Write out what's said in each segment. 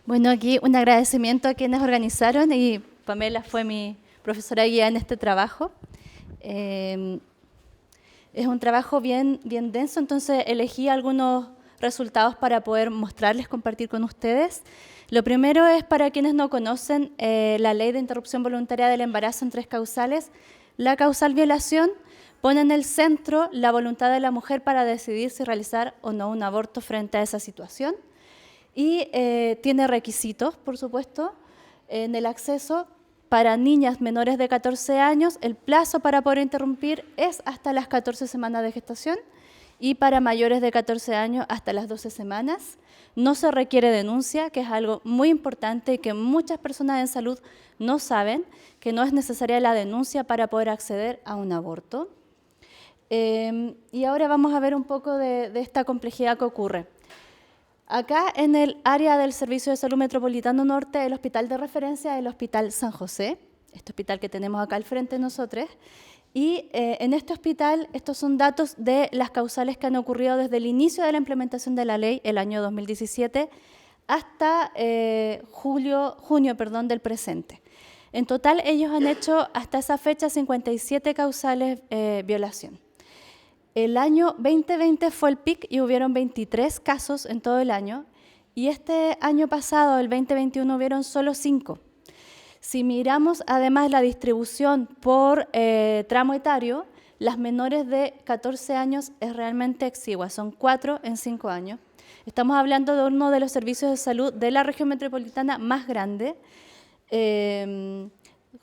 Bueno, aquí un agradecimiento a quienes organizaron y Pamela fue mi profesora guía en este trabajo. Es un trabajo bien denso, entonces elegí algunos resultados para poder mostrarles, compartir con ustedes. Lo primero es para quienes no conocen la ley de interrupción voluntaria del embarazo en 3 causales. La causal violación pone en el centro la voluntad de la mujer para decidir si realizar o no un aborto frente a esa situación. Y tiene requisitos, por supuesto, en el acceso. Para niñas menores de 14 años, el plazo para poder interrumpir es hasta las 14 semanas de gestación y para mayores de 14 años hasta las 12 semanas. No se requiere denuncia, que es algo muy importante y que muchas personas en salud no saben, que no es necesaria la denuncia para poder acceder a un aborto. Y ahora vamos a ver un poco de esta complejidad que ocurre. Acá en el área del Servicio de Salud Metropolitano Norte, el hospital de referencia es el Hospital San José, este hospital que tenemos acá al frente de nosotros. Y en este hospital, estos son datos de las causales que han ocurrido desde el inicio de la implementación de la ley, el año 2017, hasta junio del presente. En total, ellos han hecho hasta esa fecha 57 causales violación. El año 2020 fue el pic y hubieron 23 casos en todo el año. Y este año pasado, el 2021, hubieron solo 5. Si miramos además la distribución por tramo etario, las menores de 14 años es realmente exigua, son 4 en 5 años. Estamos hablando de uno de los servicios de salud de la región metropolitana más grande.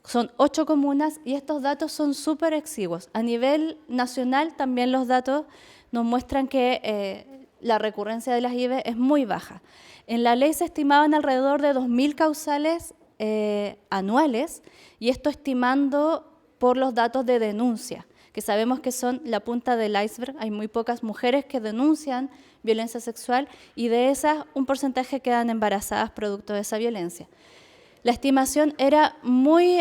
Son 8 comunas y estos datos son súper exiguos. A nivel nacional también los datos nos muestran que la recurrencia de las IVE es muy baja. En la ley se estimaban alrededor de 2.000 causales anuales y esto estimando por los datos de denuncia, que sabemos que son la punta del iceberg. Hay muy pocas mujeres que denuncian violencia sexual y de esas un porcentaje quedan embarazadas producto de esa violencia. La estimación era muy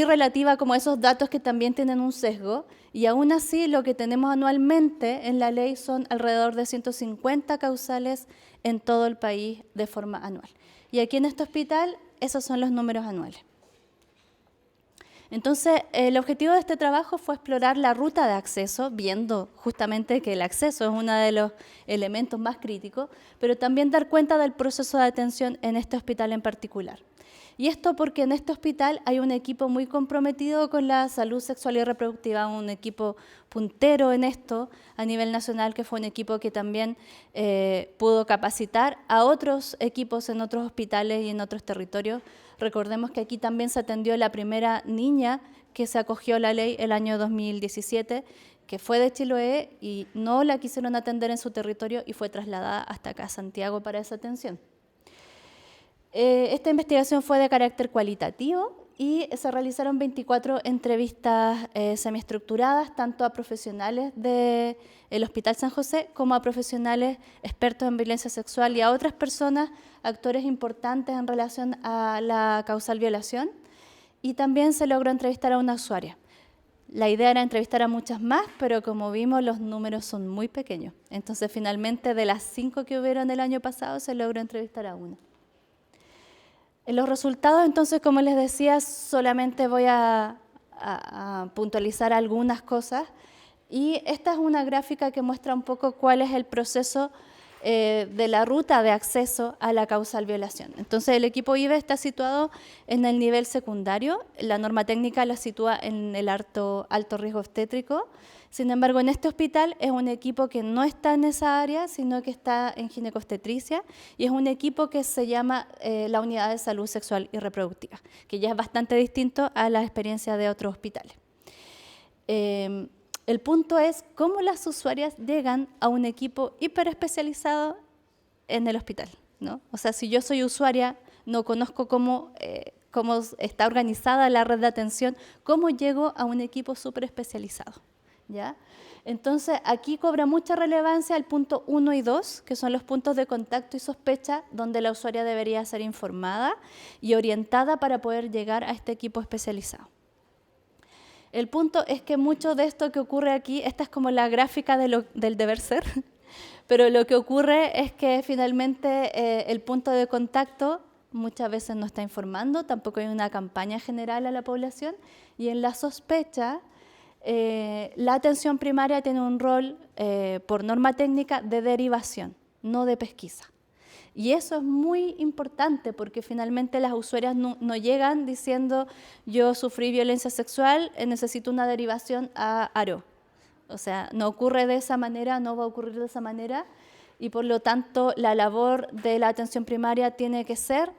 relativa como esos datos que también tienen un sesgo y aún así lo que tenemos anualmente en la ley son alrededor de 150 causales en todo el país de forma anual. Y aquí en este hospital esos son los números anuales. Entonces, el objetivo de este trabajo fue explorar la ruta de acceso, viendo justamente que el acceso es uno de los elementos más críticos, pero también dar cuenta del proceso de atención en este hospital en particular. Y esto porque en este hospital hay un equipo muy comprometido con la salud sexual y reproductiva, un equipo puntero en esto a nivel nacional, que fue un equipo que también pudo capacitar a otros equipos en otros hospitales y en otros territorios. Recordemos que aquí también se atendió la primera niña que se acogió a la ley el año 2017, que fue de Chiloé y no la quisieron atender en su territorio y fue trasladada hasta acá a Santiago para esa atención. Esta investigación fue de carácter cualitativo y se realizaron 24 entrevistas semiestructuradas, tanto a profesionales del Hospital San José como a profesionales expertos en violencia sexual y a otras personas, actores importantes en relación a la causal violación. Y también se logró entrevistar a una usuaria. La idea era entrevistar a muchas más, pero como vimos los números son muy pequeños. Entonces finalmente de las 5 que hubieron el año pasado se logró entrevistar a una. En los resultados, entonces, como les decía, solamente voy a puntualizar algunas cosas. Y esta es una gráfica que muestra un poco cuál es el proceso de la ruta de acceso a la causal violación. Entonces, el equipo IVE está situado en el nivel secundario. La norma técnica la sitúa en el alto riesgo obstétrico. Sin embargo, en este hospital es un equipo que no está en esa área, sino que está en ginecobstetricia y es un equipo que se llama la Unidad de Salud Sexual y Reproductiva, que ya es bastante distinto a la experiencia de otros hospitales. El punto es cómo las usuarias llegan a un equipo hiperespecializado en el hospital, ¿no? O sea, si yo soy usuaria, no conozco cómo está organizada la red de atención, cómo llego a un equipo súper especializado. ¿Ya? Entonces, aquí cobra mucha relevancia el punto 1 y 2, que son los puntos de contacto y sospecha, donde la usuaria debería ser informada y orientada para poder llegar a este equipo especializado. El punto es que mucho de esto que ocurre aquí, esta es como la gráfica del deber ser, Pero lo que ocurre es que finalmente el punto de contacto muchas veces no está informando, tampoco hay una campaña general a la población, y en la sospecha la atención primaria tiene un rol por norma técnica de derivación, no de pesquisa. Y eso es muy importante porque finalmente las usuarias no llegan diciendo yo sufrí violencia sexual, necesito una derivación a ARO. O sea, no ocurre de esa manera, no va a ocurrir de esa manera, y por lo tanto la labor de la atención primaria tiene que ser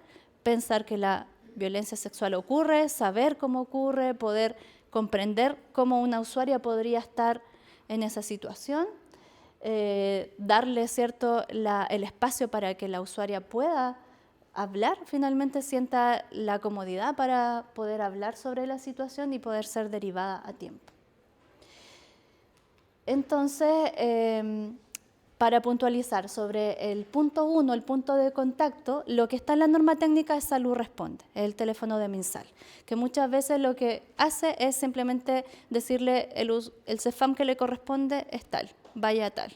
pensar que la violencia sexual ocurre, saber cómo ocurre, poder comprender cómo una usuaria podría estar en esa situación, darle el espacio para que la usuaria pueda hablar, finalmente sienta la comodidad para poder hablar sobre la situación y poder ser derivada a tiempo. Entonces, para puntualizar sobre el punto 1, el punto de contacto, lo que está en la norma técnica es Salud Responde, el teléfono de MinSal, que muchas veces lo que hace es simplemente decirle el CEFAM que le corresponde es tal, vaya a tal.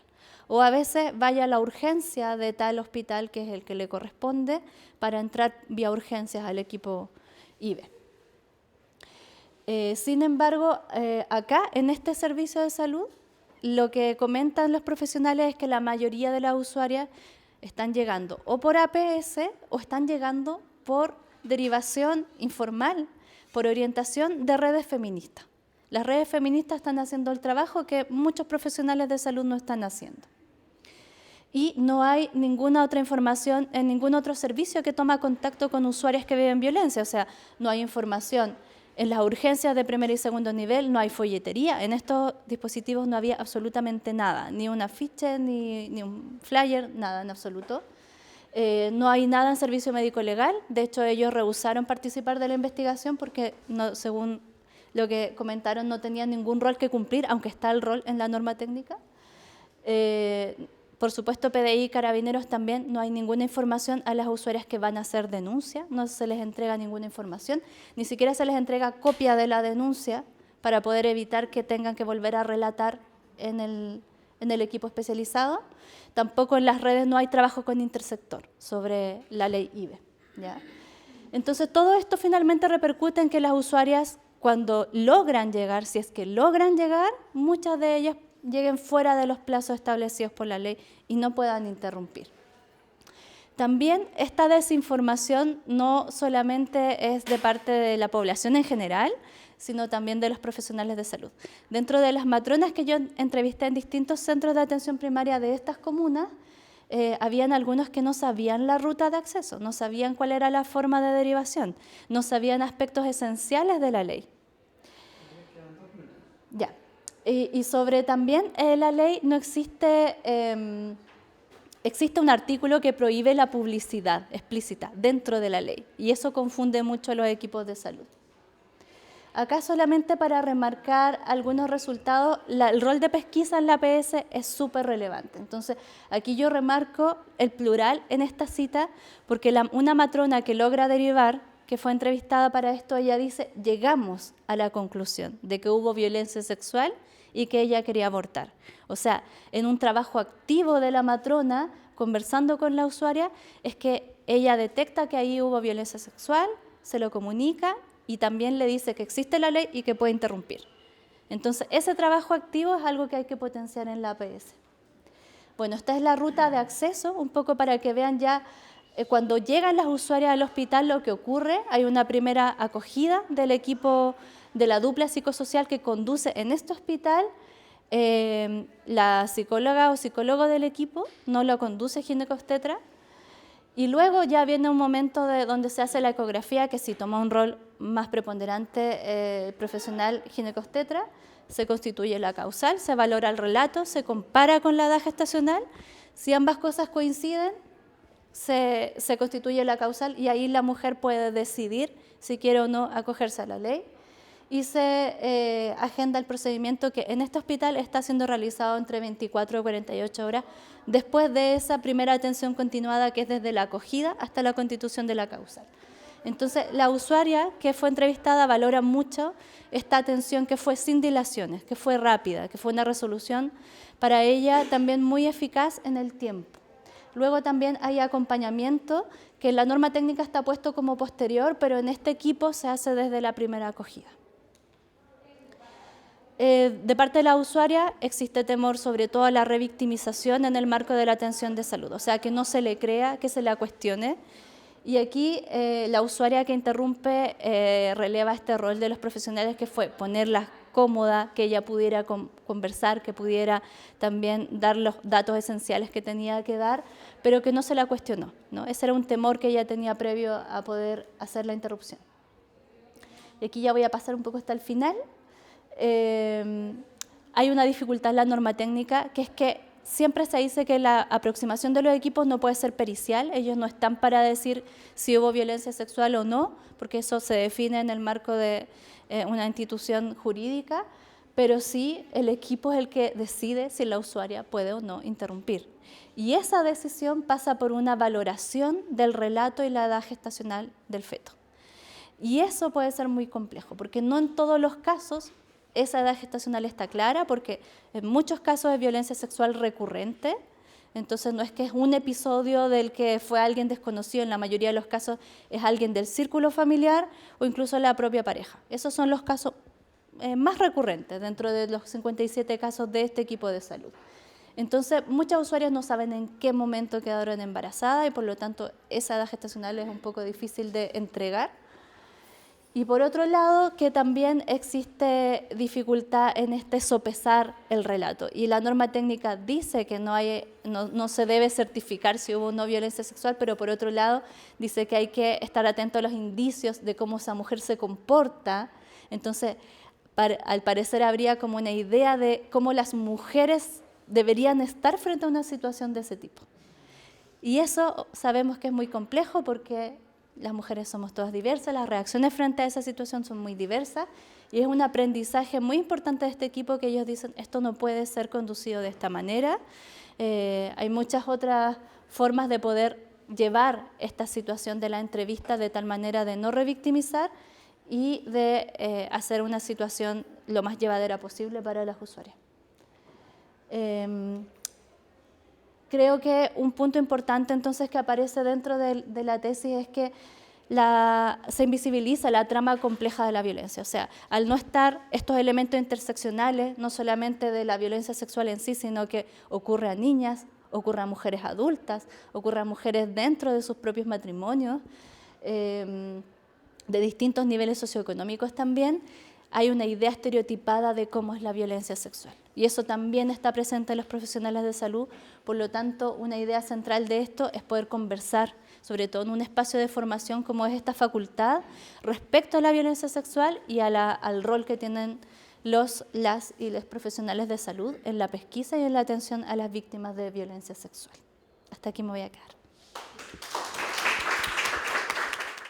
O a veces vaya a la urgencia de tal hospital que es el que le corresponde para entrar vía urgencias al equipo IBE. Sin embargo, acá en este servicio de salud, lo que comentan los profesionales es que la mayoría de las usuarias están llegando o por APS o están llegando por derivación informal, por orientación de redes feministas. Las redes feministas están haciendo el trabajo que muchos profesionales de salud no están haciendo. Y no hay ninguna otra información en ningún otro servicio que toma contacto con usuarias que viven violencia. O sea, no hay información en las urgencias de primer y segundo nivel, no hay folletería. En estos dispositivos no había absolutamente nada, ni un afiche, ni un flyer, nada en absoluto. No hay nada en servicio médico legal. De hecho, ellos rehusaron participar de la investigación porque, según lo que comentaron, no tenían ningún rol que cumplir, aunque está el rol en la norma técnica. Por supuesto, PDI y Carabineros también, no hay ninguna información a las usuarias que van a hacer denuncia, no se les entrega ninguna información, ni siquiera se les entrega copia de la denuncia para poder evitar que tengan que volver a relatar en el equipo especializado. Tampoco en las redes no hay trabajo con intersector sobre la ley IBE, ¿ya? Entonces, todo esto finalmente repercute en que las usuarias, cuando logran llegar, si es que logran llegar, muchas de ellas lleguen fuera de los plazos establecidos por la ley y no puedan interrumpir. También esta desinformación no solamente es de parte de la población en general, sino también de los profesionales de salud. Dentro de las matronas que yo entrevisté en distintos centros de atención primaria de estas comunas, habían algunos que no sabían la ruta de acceso, no sabían cuál era la forma de derivación, no sabían aspectos esenciales de la ley. Ya. Y sobre también la ley no existe, existe un artículo que prohíbe la publicidad explícita dentro de la ley y eso confunde mucho a los equipos de salud. Acá solamente para remarcar algunos resultados, el rol de pesquisa en la APS es súper relevante. Entonces, aquí yo remarco el plural en esta cita porque una matrona que logra derivar, que fue entrevistada para esto, ella dice, llegamos a la conclusión de que hubo violencia sexual y que ella quería abortar. O sea, en un trabajo activo de la matrona, conversando con la usuaria, es que ella detecta que ahí hubo violencia sexual, se lo comunica y también le dice que existe la ley y que puede interrumpir. Entonces, ese trabajo activo es algo que hay que potenciar en la APS. Bueno, esta es la ruta de acceso, un poco para que vean ya cuando llegan las usuarias al hospital lo que ocurre. Hay una primera acogida del equipo de la dupla psicosocial que conduce en este hospital. La psicóloga o psicólogo del equipo no lo conduce ginecobstetra. Y luego ya viene un momento donde se hace la ecografía, que sí toma un rol más preponderante profesional ginecobstetra, se constituye la causal, se valora el relato, se compara con la edad gestacional. Si ambas cosas coinciden, se constituye la causal y ahí la mujer puede decidir si quiere o no acogerse a la ley. Y se agenda el procedimiento que en este hospital está siendo realizado entre 24 y 48 horas después de esa primera atención continuada que es desde la acogida hasta la constitución de la causal. Entonces, la usuaria que fue entrevistada valora mucho esta atención que fue sin dilaciones, que fue rápida, que fue una resolución para ella también muy eficaz en el tiempo. Luego también hay acompañamiento, que en la norma técnica está puesto como posterior, pero en este equipo se hace desde la primera acogida. De parte de la usuaria existe temor sobre todo a la revictimización en el marco de la atención de salud, o sea, que no se le crea, que se la cuestione. Y aquí la usuaria que interrumpe releva este rol de los profesionales, que fue ponerla cómoda, que ella pudiera conversar, que pudiera también dar los datos esenciales que tenía que dar, pero que no se la cuestionó, ¿no? Ese era un temor que ella tenía previo a poder hacer la interrupción. Y aquí ya voy a pasar un poco hasta el final. Hay una dificultad en la norma técnica, que es que siempre se dice que la aproximación de los equipos no puede ser pericial. Ellos no están para decir si hubo violencia sexual o no, porque eso se define en el marco de una institución jurídica, pero sí el equipo es el que decide si la usuaria puede o no interrumpir. Y esa decisión pasa por una valoración del relato y la edad gestacional del feto. Y eso puede ser muy complejo, porque no en todos los casos esa edad gestacional está clara, porque en muchos casos es violencia sexual recurrente, entonces no es que es un episodio del que fue alguien desconocido, en la mayoría de los casos es alguien del círculo familiar o incluso la propia pareja. Esos son los casos más recurrentes dentro de los 57 casos de este equipo de salud. Entonces, muchas usuarias no saben en qué momento quedaron embarazadas y por lo tanto esa edad gestacional es un poco difícil de entregar. Y por otro lado, que también existe dificultad en sopesar el relato. Y la norma técnica dice que no se debe certificar si hubo o no violencia sexual, pero por otro lado dice que hay que estar atento a los indicios de cómo esa mujer se comporta. Entonces, al parecer habría como una idea de cómo las mujeres deberían estar frente a una situación de ese tipo. Y eso sabemos que es muy complejo porque las mujeres somos todas diversas, las reacciones frente a esa situación son muy diversas y es un aprendizaje muy importante de este equipo que ellos dicen, esto no puede ser conducido de esta manera. Hay muchas otras formas de poder llevar esta situación de la entrevista de tal manera de no revictimizar y de hacer una situación lo más llevadera posible para las usuarias. Creo que un punto importante entonces que aparece dentro de la tesis es que se invisibiliza la trama compleja de la violencia. O sea, al no estar estos elementos interseccionales, no solamente de la violencia sexual en sí, sino que ocurre a niñas, ocurre a mujeres adultas, ocurre a mujeres dentro de sus propios matrimonios, de distintos niveles socioeconómicos también, hay una idea estereotipada de cómo es la violencia sexual. Y eso también está presente en los profesionales de salud. Por lo tanto, una idea central de esto es poder conversar, sobre todo en un espacio de formación como es esta facultad, respecto a la violencia sexual y al rol que tienen las y los profesionales de salud en la pesquisa y en la atención a las víctimas de violencia sexual. Hasta aquí me voy a quedar.